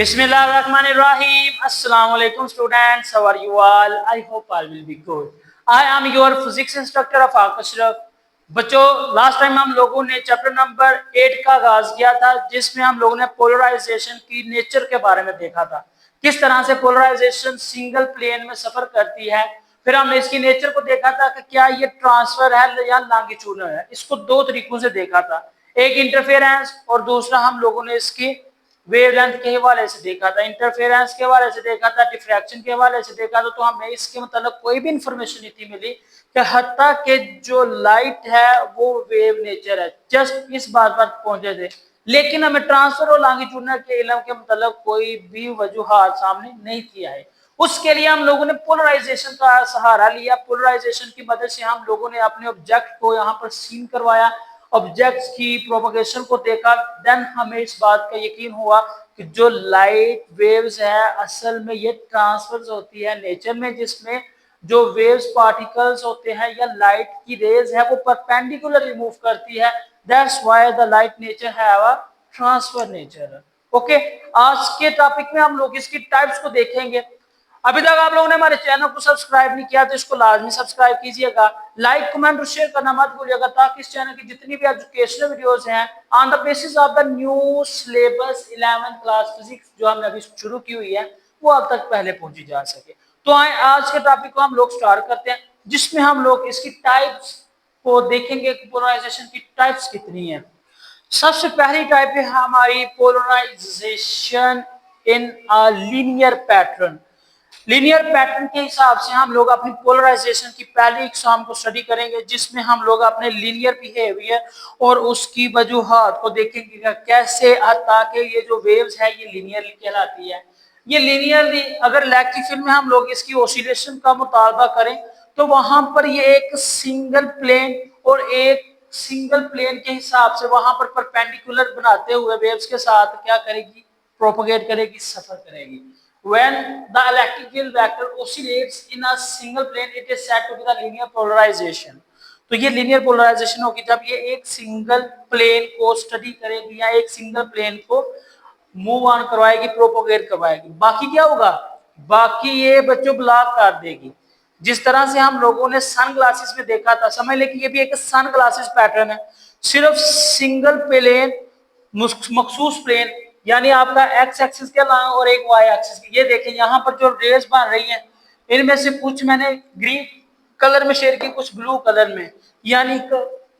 Bismillahirrahmanirrahim. Assalamu alaikum students. How are you all? I hope all will be good. I am your physics instructor of Ashraf. बच्चों, last time हम लोगों ने chapter number 8 का आगाज किया था, जिसमें हम लोगों ने पोलराइजेशन की नेचर के बारे में देखा था, किस तरह से पोलराइजेशन सिंगल प्लेन में सफर करती है। फिर हमने इसकी नेचर को देखा था कि क्या ये ट्रांसफर है या लॉन्गिट्यूडनल है। इसको दो तरीकों से देखा था, एक इंटरफेरेंस और दूसरा हम लोगों ने इसकी वेवलेंथ के हवाले से देखा था, इंटरफेरेंस के हवाले से देखा था, डिफ्रैक्शन के हवाले से देखा था। तो हमें इसके मतलब कोई भी इंफॉर्मेशन नहीं थी मिली कि हत्ता के जो लाइट है वो वेव नेचर है, जस्ट इस बात पर पहुंचे थे। लेकिन हमें ट्रांसफर और लॉन्गिट्यूडनल के इल्म के मतलब कोई भी वजूहात सामने नहीं किया है। उसके लिए हम लोगों ने पोलराइजेशन का सहारा लिया। पोलराइजेशन की मदद से हम लोगों ने अपने ऑब्जेक्ट को यहाँ पर सीन करवाया, ऑब्जेक्ट्स की प्रोपगेशन को देखा। देन हमें इस बात का यकीन हुआ कि जो लाइट वेव्स है असल में ये ट्रांसफर्स होती है नेचर में, जिसमें जो वेव्स पार्टिकल्स होते हैं या लाइट की रेज है वो परपेंडिकुलर मूव करती है। That's why the light nature have a transfer nature. Okay, आज के टॉपिक में हम लोग इसकी टाइप्स को देखेंगे। अभी तक आप लोगों ने हमारे चैनल को सब्सक्राइब नहीं किया तो इसको लाजमी सब्सक्राइब कीजिएगा, लाइक कमेंट और शेयर करना मत भूलिएगा, ताकि इस चैनल की जितनी भी एजुकेशनल वीडियोस हैं on the basis of the new syllabus 11th class physics जो हमने अभी शुरू की हुई है वो अब तक पहले पहुंची जा सके। तो आए आज के टॉपिक को हम लोग स्टार्ट करते हैं, जिसमें हम लोग इसकी टाइप्स को देखेंगे, पोलराइजेशन की टाइप्स कितनी है। सबसे पहली टाइप है हमारी polarisation in a linear pattern. Linear pattern के हिसाब से हम लोग अपनी पोलराइजेशन की पहली एग्जाम को स्टडी करेंगे, जिसमें हम लोग अपने लीनियर बिहेवियर और उसकी वजूहात को देखेंगे कैसे ताकि ये जो वेव्स है ये लीनियरली कहलाती है। ये लीनियरली अगर इलेक्ट्रिक फील्ड में हम लोग इसकी ऑसिलेशन का मुतालबा करें तो वहां पर ये एक सिंगल प्लेन और एक सिंगल प्लेन के हिसाब से वहां पर परपेंडिकुलर बनाते हुए वेव्स के साथ क्या करेगी, प्रोपगेट करेगी, सफर करेगी। When the electric field vector oscillates in a single plane, it is said to be the linear polarization. तो ये लीनियर पोलराइजेशन होगी जब ये एक सिंगल प्लेन को स्टडी करेगी या एक सिंगल प्लेन को मूव ऑन करवाएगी, प्रोपोगेट करवाएगी। बाकी क्या होगा, बाकी ये बच्चों ब्लॉक कर देगी। जिस तरह से हम लोगों ने सन ग्लासेस में देखा था, समझ लें कि ये भी एक सन ग्लासेस पैटर्न है, सिर्फ सिंगल प्लेन मखसूस प्लेन, यानी आपका एक्स एक्सिस के अलावा और एक वाई एक्सिस। ये देखें यहाँ पर जो रेस बन रही है इनमें से कुछ मैंने ग्रीन कलर में शेयर की, कुछ ब्लू कलर में, यानी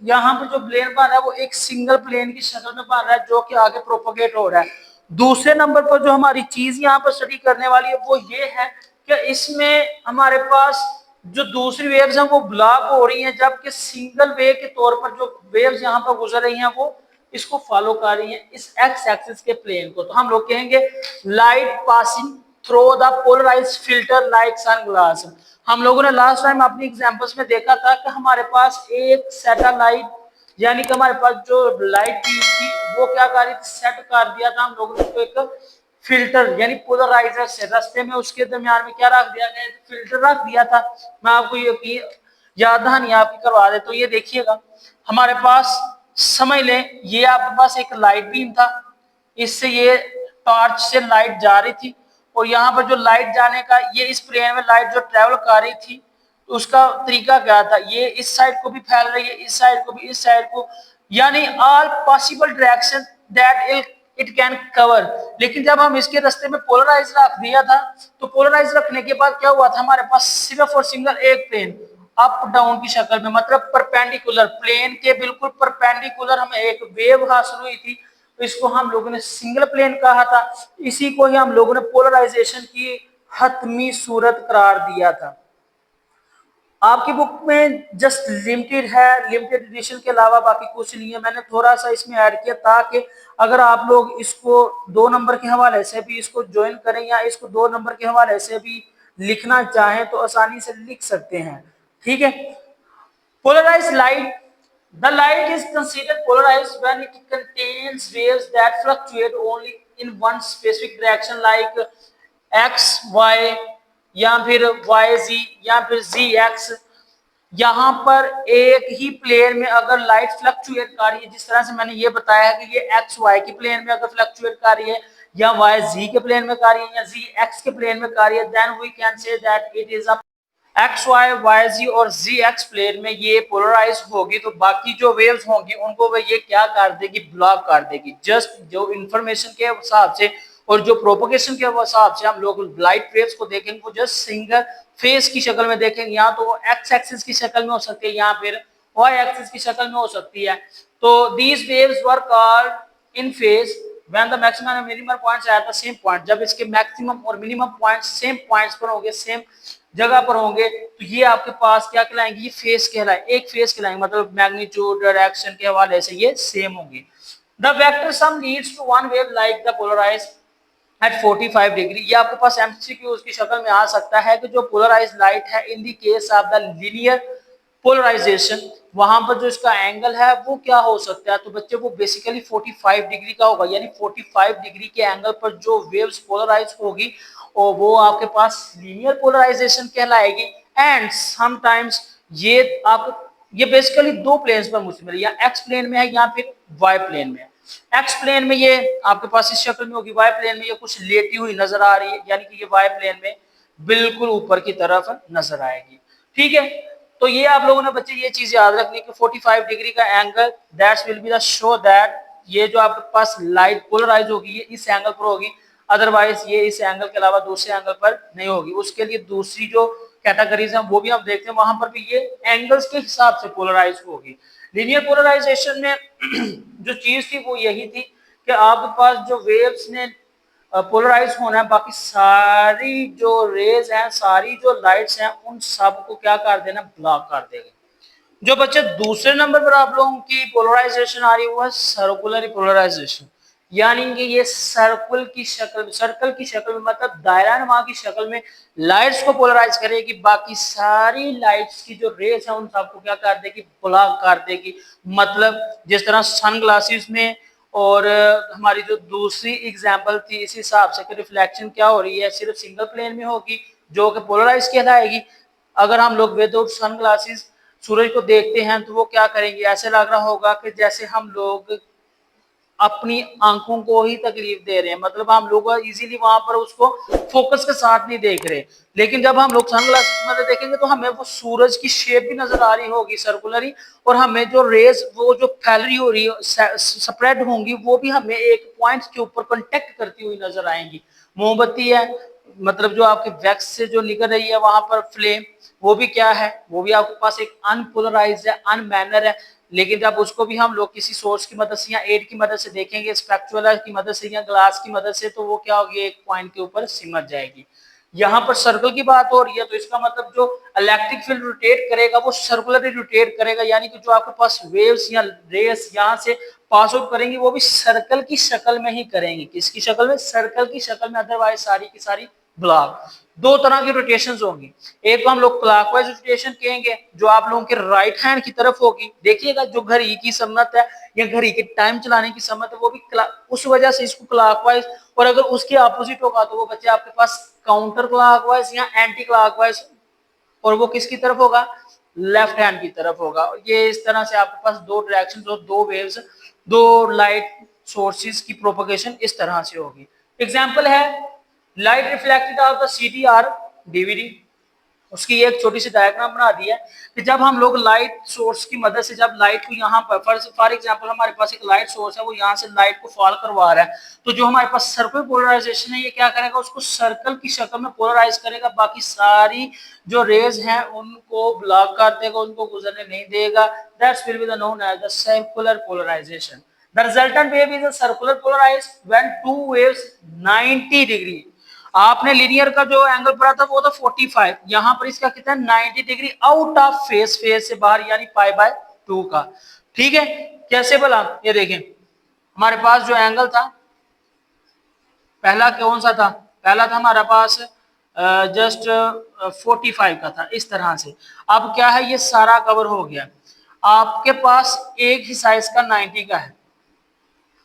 यहाँ पर जो प्लेन बन रहा है वो एक सिंगल प्लेन की शक्ल में बन रहा है जो कि आगे प्रोपोगेट हो रहा है। दूसरे नंबर पर जो हमारी चीज यहाँ पर स्टडी करने वाली है वो ये है कि इसमें हमारे पास जो दूसरी वेव्स हैं वो ब्लॉक हो रही हैं, जबकि सिंगल वेव के तौर पर जो वेव्स यहाँ पर गुजर रही हैं वो इसको फॉलो कर रही है, इस एक्स एक्सिस के प्लेन को। तो हम लोग कहेंगे light passing through the polarised filter like sunglass. हम लोगों ने लास्ट टाइम अपनी एग्जांपल्स में देखा था कि हमारे पास एक सैटेलाइट, यानी कि हमारे पास जो लाइट थी वो क्या कर रही थी, सेट कर दिया था हम लोगों ने उसको एक फिल्टर यानी पोलराइजर से, रास्ते में उसके दरमियान में क्या रख दिया गया, फिल्टर रख दिया था। मैं आपको ये याद दहानी आपकी करवा दे। तो ये देखिएगा हमारे पास, समझ लें ये आपके पास एक लाइट बीम था, इससे ये टॉर्च से लाइट जा रही थी, और यहाँ पर जो लाइट जाने का ये इस प्लेन में लाइट जो ट्रेवल कर रही थी उसका तरीका क्या था, ये इस साइड को भी फैल रही है, इस साइड को भी, इस साइड को, यानी all possible direction that it can cover. लेकिन जब हम इसके रास्ते में पोलराइज रख दिया था तो पोलराइज रखने के बाद क्या हुआ था, हमारे पास सिर्फ और सिंगल एक प्लेन अप डाउन की शक्ल में, मतलब परपेंडिकुलर, प्लेन के बिल्कुल परपेंडिकुलर हमें एक वेव हासिल हुई थी। तो इसको हम लोगों ने सिंगल प्लेन कहा था। इसी को ही हम लोगों ने पोलराइजेशन की हतमी सूरत करार दिया था। आपकी बुक में जस्ट लिमिटेड है, लिमिटेड एडिशन के अलावा बाकी कुछ नहीं है। मैंने थोड़ा सा इसमें ऐड किया ताकि अगर आप लोग इसको 2 नंबर के हवाले से भी इसको ज्वाइन करें या इसको 2 नंबर के हवाले से भी लिखना चाहें तो आसानी से लिख सकते हैं, ठीक है। Polarized light. The light is considered polarized when it contains waves that fluctuate only in one specific direction like x, y या फिर y, z या फिर z, x। यहाँ पर एक ही प्लेन में अगर लाइट फ्लक्चुएट कर रही है, जिस तरह से मैंने ये बताया है कि ये एक्स वाई की प्लेन में अगर फ्लक्चुएट कर रही है या y z के प्लेन में कार्य है या z x के प्लेन में कार्य है, then we can say that it is a x y y z और जी एक्स प्लेन में ये पोलराइज होगी, तो बाकी जो वेव्स होंगी उनको वो ये क्या कर देगी, ब्लॉक कर देगी। जस्ट जो इंफॉर्मेशन के हिसाब से और जो प्रोपोगेशन के हिसाब से हम लोग लाइट वेव्स को देखेंगे वो जस्ट सिंगल फेस की शक्ल में देखेंगे, या तो वो एक्स एक्सिस की शक्ल में हो सकती है या फिर वाई एक्सिस की शक्ल में हो सकती है। तो these waves were called in phase when the maximum and minimum points are at the same point, जब इसके मैक्सिमम और मिनिमम पॉइंट सेम पॉइंट्स पर होंगे, सेम जगह पर होंगे, तो ये आपके पास क्या कहलाएंगे, ये फेस कहलाए, एक फेस कहलाएंगे, मतलब मैग्नीट्यूड डायरेक्शन के हवाले से ये सेम होंगे। The vector sum leads to one wave like the polarise at 45 degree, ये आपके पास एमसीक्यू उसकी शक्ल में आ सकता है कि जो पोलराइज लाइट है in the case of the linear polarisation, वहां पर जो इसका एंगल है वो क्या हो सकता है, तो बच्चे वो बेसिकली 45 डिग्री का होगा, यानी 45 डिग्री के एंगल पर जो वेव्स पोलराइज होगी और वो आपके पास लीनियर पोलराइजेशन कहलाएगी। एंड समटाइम्स ये बेसिकली दो प्लेन्स पर मुश्तमिल है, या एक्स प्लेन में है या फिर वाई प्लेन में है। एक्स प्लेन में ये आपके पास इस शक्ल में होगी, वाई प्लेन में ये कुछ लेटी हुई नजर आ रही है, यानी कि ये वाई प्लेन में बिल्कुल ऊपर की तरफ नजर आएगी। ठीक है, तो ये आप लोगों ने बच्चे ये चीज याद रखनी कि 45 डिग्री का angle that's will be the show that ये जो आपके पास लाइट पोलराइज होगी ये इस एंगल पर होगी, अदरवाइज ये इस एंगल के अलावा दूसरे एंगल पर नहीं होगी। उसके लिए दूसरी जो कैटेगरीज है वो भी हम देखते हैं, वहां पर भी ये एंगल्स के हिसाब से पोलराइज होगी। लीनियर पोलराइजेशन में जो चीज थी वो यही थी कि आपके पास जो वेव्स ने पोलराइज होना है, बाकी सारी जो रेज हैं, सारी जो लाइट्स हैं, उन सब को क्या कर देना, ब्लॉक कर देगा। जो बच्चे दूसरे नंबर पर आप लोगों की पोलराइजेशन आ रही है वो है सर्कुलर पोलराइजेशन, यानी कि ये सर्कल की शक्ल में मतलब दायरा नुमा की शक्ल में लाइट्स को पोलराइज करेगी, बाकी सारी लाइट्स की जो रेज है उन सबको क्या कर देगी, ब्लॉक कर देगी। मतलब जिस तरह सन ग्लासेस में और हमारी जो दूसरी एग्जांपल थी इस हिसाब से कि रिफ्लेक्शन क्या हो रही है, सिर्फ सिंगल प्लेन में होगी जो कि पोलराइज कहलाएगी। अगर हम लोग विदाउट सन ग्लासेस सूरज को देखते हैं तो वो क्या करेंगे, ऐसे लग रहा होगा कि जैसे हम लोग अपनी आंखों को ही तकलीफ दे रहे हैं, मतलब हम लोग इजीली वहां पर उसको फोकस के साथ नहीं देख रहे। लेकिन जब हम लोग सनग्लासेस में देखेंगे तो हमें वो सूरज की शेप भी नजर आ रही होगी सर्कुलरी, और हमें जो रेज वो जो फैल रही हो रही है स्प्रेड होंगी वो भी हमें एक पॉइंट के ऊपर कांटेक्ट करती हुई नजर आएंगी। मोमबत्ती है, मतलब जो आपके वैक्स से जो निकल रही है वहां पर फ्लेम, वो भी क्या है, वो भी आपके पास एक अनपोलराइज्ड है, अनमैनर है। लेकिन जब उसको भी हम लोग किसी सोर्स की मदद से या एड की मदद से देखेंगे, स्पेक्चुअला की मदद से या ग्लास की मदद से, तो वो क्या होगी, एक पॉइंट के ऊपर सिमट जाएगी। यहाँ पर सर्कल की बात हो रही है तो इसका मतलब जो इलेक्ट्रिक फील्ड रोटेट करेगा वो सर्कुलरली रोटेट करेगा, यानी कि जो आपके पास वेव्स या रेस यहाँ से पास आउट करेंगी वो भी सर्कल की शक्ल में ही करेंगी। किसकी शक्ल में, सर्कल की शक्ल में, अदरवाइज सारी की सारी ब्लॉक। दो तरह की रोटेशंस होंगी, एक को हम लोग क्लॉकवाइज रोटेशन कहेंगे जो आप लोगों के राइट हैंड की तरफ होगी। देखिएगा जो घड़ी की सम्मत है या घड़ी के टाइम चलाने की सम्मत है वो भी उस वजह से इसको क्लॉकवाइज, और अगर उसके अपोजिट होगा तो वो बच्चे आपके पास काउंटर क्लॉकवाइज या एंटी क्लॉकवाइज, और वो किसकी तरफ होगा, लेफ्ट हैंड की तरफ होगा। ये इस तरह से आपके पास दो डायरेक्शंस और दो वेव्स, दो लाइट सोर्सेज की प्रोपगेशन इस तरह से होगी। एग्जांपल है light reflected of the CTR DVD, उसकी एक छोटी सी डायग्राम बना दी है कि जब हम लोग लाइट सोर्स की मदद से जब लाइट को यहाँ पर फॉर एग्जांपल हमारे पास एक लाइट सोर्स है, वो यहाँ से लाइट को फॉल करवा रहा है, तो जो हमारे पास सर्कुलर पोलराइजेशन है ये क्या करेगा, उसको सर्कल की शक्ल में पोलराइज करेगा, बाकी सारी जो रेज हैं उनको ब्लॉक कर देगा, उनको गुजरने नहीं देगा। That's will be the known as the circular polarisation. The resultant wave is a circular polarised when two waves 90 degree, आपने लीनियर का जो एंगल पढ़ा था वो था 45, यहां पर इसका कितना 90 degree out of face, face से बाहर यानी पाई बाय 2 का। ठीक है, कैसे बोला, ये देखें हमारे पास जो एंगल था पहला कौन सा था, पहला था हमारे पास जस्ट 45 का था इस तरह से। अब क्या है, ये सारा कवर हो गया, आपके पास एक ही साइज का 90 का है,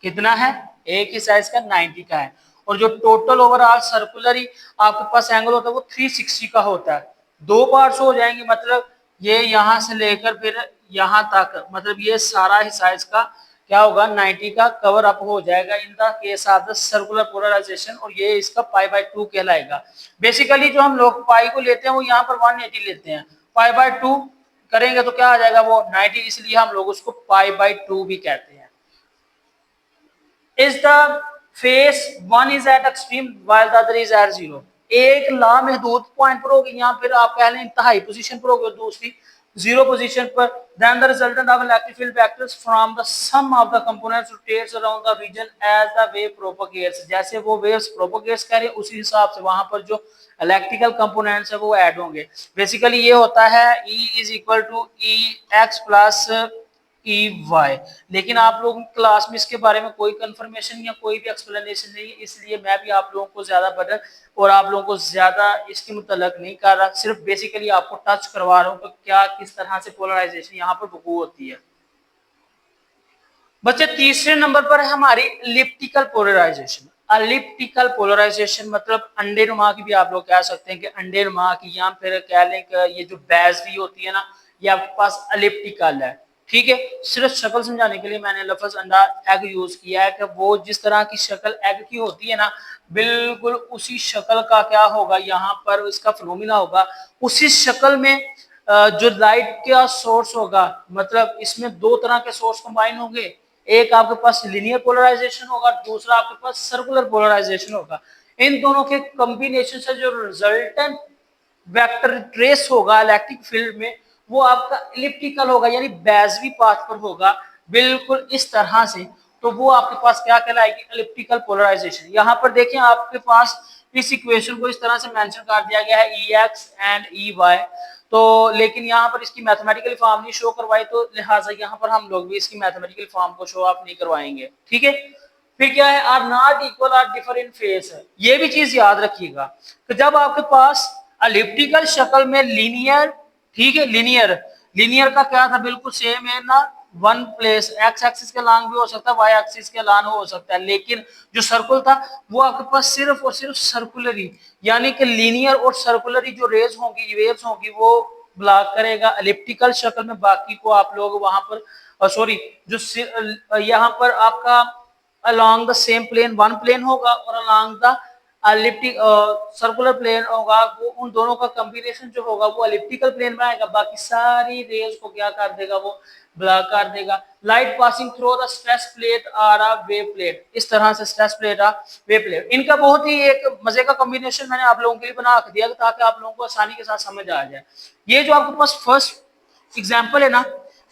कितना है, एक ही साइज का 90 का है, और जो टोटल ओवरऑल सर्कुलरी आपके पास एंगल होता है वो 360 का होता है। दो पार्ट्स हो जाएंगे, मतलब ये यहां से लेकर फिर यहां तक, मतलब ये सारा ही साइज का क्या होगा 90 का कवर अप हो जाएगा in the case of the circular polarisation, और ये इसका π/2 कहलाएगा। बेसिकली जो हम लोग पाई को लेते हैं वो यहाँ पर 180 लेते हैं, π/2 करेंगे तो क्या आ जाएगा वो 90, इसलिए हम लोग उसको π/2 भी कहते हैं। Is the phase one is at extreme while the other is at zero, एक लामहदूद पॉइंट पर होगी, यहाँ फिर आप कह लें इंतहाई पोजीशन पर होगी और दूसरी जीरो पोजीशन पर। Then the resultant of electric field vectors from the sum of the components rotates around the region as the wave propagates, जैसे वो वेव्स प्रोपगेट्स करें उसी हिसाब से वहां पर जो इलेक्ट्रिकल कंपोनेंट्स है वो ऐड होंगे। बेसिकली ये होता है E is equal to E x plus E y, लेकिन आप लोगों की क्लास में इसके बारे में कोई कंफर्मेशन या कोई भी एक्सप्लेनेशन नहीं है, इसलिए मैं भी आप लोगों को ज्यादा बदल और आप लोगों को ज्यादा इसके मुतल्लक नहीं कर रहा, सिर्फ बेसिकली आपको टच करवा रहा हूँ कि क्या किस तरह से पोलराइजेशन यहाँ पर वकू होती है। बच्चे तीसरे नंबर पर है हमारी एलिप्टिकल पोलराइजेशन। एलिप्टिकल पोलराइजेशन मतलब अंडे नुमा की भी आप लोग कह सकते हैं कि अंडे नुमा की, या फिर कह लें कि ये जो बेज़वी होती है ना ये आपके पास एलिप्टिकल है, ठीक है। सिर्फ शक्ल समझाने के लिए मैंने लफ्ज अंडा एग यूज किया है कि वो जिस तरह की शक्ल एग की होती है ना बिल्कुल उसी शक्ल का क्या होगा यहाँ पर इसका फिनोमिना होगा। उसी शक्ल में जो लाइट का सोर्स होगा, मतलब इसमें दो तरह के सोर्स कंबाइन होंगे, एक आपके पास लिनियर पोलराइजेशन होगा, दूसरा आपके पास सर्कुलर पोलराइजेशन होगा। इन दोनों के कॉम्बिनेशन से जो रिजल्टेंट वेक्टर ट्रेस होगा इलेक्ट्रिक फील्ड में वो आपका इलिप्टिकल होगा, यानी बेज़वी पाथ पर होगा बिल्कुल इस तरह से, तो वो आपके पास क्या कहलाएगी इलिप्टिकल पोलराइजेशन। यहाँ पर देखें आपके पास इस इक्वेशन को इस तरह से मेंशन कर दिया गया है EX एंड EY, तो लेकिन यहाँ पर इसकी मैथमेटिकल फॉर्म नहीं शो करवाई, तो लिहाजा यहाँ पर हम लोग भी इसकी मैथमेटिकल फॉर्म को शो ऑफ नहीं करवाएंगे, ठीक है। फिर क्या है are not equal are differ in phase है, ये भी चीज याद रखिएगा कि जब आपके पास एलिप्टिकल शक्ल में लीनियर, ठीक है, लीनियर का क्या था बिल्कुल सेम है ना, वन प्लेस एक्स एक्सिस के लॉन्ग भी हो सकता है, वाई एक्सिस के लॉन्ग हो सकता है, लेकिन जो सर्कुल था वो आपके पास सिर्फ और सिर्फ सर्कुलरी, यानी कि लीनियर और सर्कुलरी जो रेज होंगी वेव्स होंगी वो ब्लॉक करेगा एलिप्टिकल शक्ल में, बाकी को आप लोग वहां पर सॉरी जो यहाँ पर आपका along the same plane one plane होगा और along the elliptic circular plane होगा, वो उन दोनों का कॉम्बिनेशन जो होगा वो एलिप्टिकल प्लेन में आएगा, बाकी सारी रेज को क्या कर देगा वो ब्लॉक कर देगा। Light passing through the stress plate और अ वेव प्लेट, इस तरह से स्ट्रेस प्लेट और वेव प्लेट, इनका बहुत ही एक मजे का कॉम्बिनेशन मैंने आप लोगों के लिए बना दिया ताकि आप लोगों को आसानी के साथ समझ आ जाए। ये जो आपके पास फर्स्ट एग्जाम्पल है ना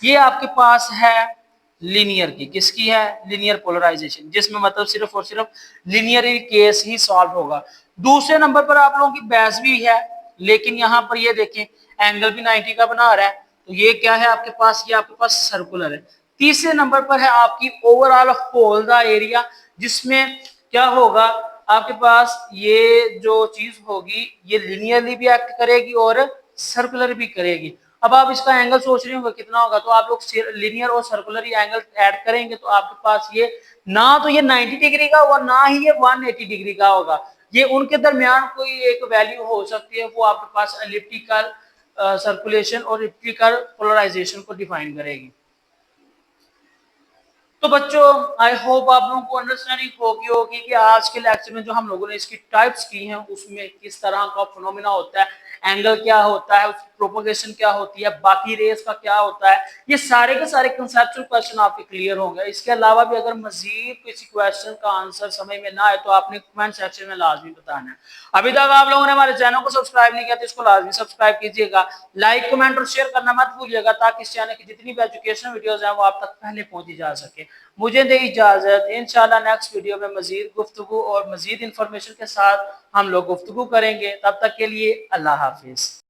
ये आपके पास है लीनियर की, किसकी है लीनियर पोलराइजेशन, जिसमें मतलब सिर्फ और सिर्फ लीनियर केस ही सॉल्व होगा। दूसरे नंबर पर आप लोगों की बेज़वी है, लेकिन यहाँ पर ये देखें एंगल भी 90 का बना रहा है, तो ये क्या है आपके पास, ये आपके पास सर्कुलर है। तीसरे नंबर पर है आपकी ओवरऑल होल द एरिया, जिसमें क्या होगा आपके पास ये जो चीज होगी ये लिनियरली भी एक्ट करेगी और सर्कुलर भी करेगी। अब आप इसका एंगल सोच रहे होंगे कितना होगा, तो आप लोग लिनियर और सर्कुलर एंगल ऐड करेंगे तो आपके पास ये ना तो ये 90 डिग्री का होगा ना ही ये 180 डिग्री का होगा, ये उनके दरमियान कोई एक वैल्यू हो सकती है, वो आपके पास एलिप्टिकल सर्कुलेशन और इलेक्ट्रिकल पोलराइजेशन को डिफाइन करेगी। तो बच्चों आई होप आप लोगों को अंडरस्टैंडिंग होगी कि आज के लेक्चर में जो हम लोगों ने इसकी टाइप्स की हैं उसमें किस तरह का फिनोमेना होता है, एंगल क्या होता है, उसकी प्रोपोगेशन क्या होती है, बाकी रेस का क्या होता है, ये सारे के सारे कंसेप्चुअल क्वेश्चन आपके क्लियर होंगे। इसके अलावा भी अगर मजीद किसी क्वेश्चन का आंसर समझ में ना आए तो आपने कमेंट सेक्शन में लाजमी बताना है। अभी तक आप लोगों ने हमारे चैनल को सब्सक्राइब नहीं किया तो इसको लाजमी सब्सक्राइब कीजिएगा, लाइक कमेंट और शेयर करना मत भूलिएगा ताकि इस चैनल की जितनी भी एजुकेशनल वीडियोस हैं वो आप तक पहले पहुंची जा सके। मुझे दे इजाजत, इंशाल्लाह नेक्स्ट वीडियो में मजीद गुफ्तगू और मजीद इंफॉर्मेशन के साथ हम लोग गुफ्तगू करेंगे, तब तक के लिए अल्लाह हाफिज।